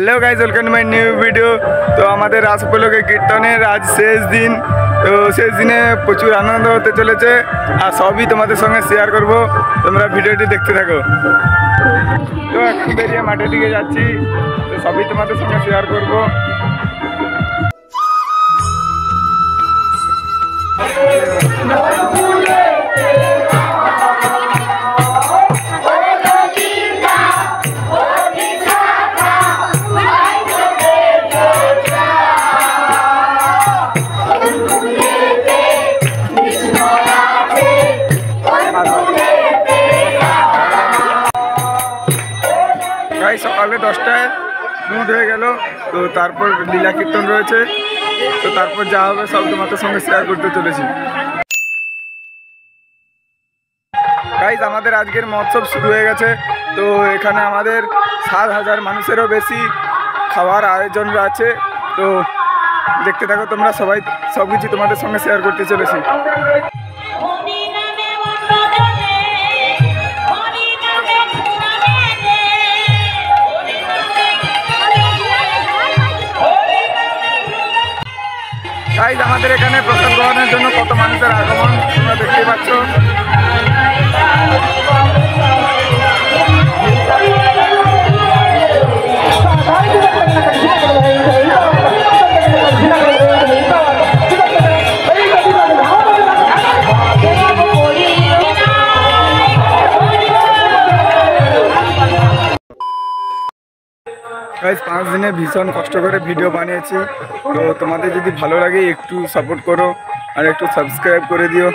Hello guys, welcome to my new video. तो हमारे रास उपलक्षे कीर्तনের आज শেষ দিন। তো শেষ দিনে প্রচুর আনন্দ হতে চলেছে আর সবই তোমাদের সঙ্গে শেয়ার করব। তোমরা ভিডিওটি দেখতে থাকো। তো এখন বেরিয়ে মাঠের দিকে যাচ্ছি, তো সবই তোমাদের সঙ্গে শেয়ার করব। সকালে 10টায় মুড হয়ে গেল, তো তারপর লীলা কীর্তন রয়েছে, তো তারপর যা হবে সব তোমাদের সঙ্গে শেয়ার করতে চলেছি। গাইস, আমাদের আজকের মহোৎসব শুরু হয়ে গেছে। তো এখানে আমাদের 7,000 মানুষেরও বেশি খাওয়ার আয়োজন আছে। তো দেখতে থাকো তোমরা, সবাই সব কিছু তোমাদের সঙ্গে শেয়ার করতে চলেছি। গাইস, আমাদের এখানে প্রসাদ গ্রহণের জন্য কত মানুষের আগমন তোমরা দেখতে পাচ্ছ। গাইস, 5 দিনে ভীষণ কষ্ট করে ভিডিও বানিয়েছি। তো তোমাদের যদি ভালো লাগে একটু সাপোর্ট করো আর একটু সাবস্ক্রাইব করে দিও।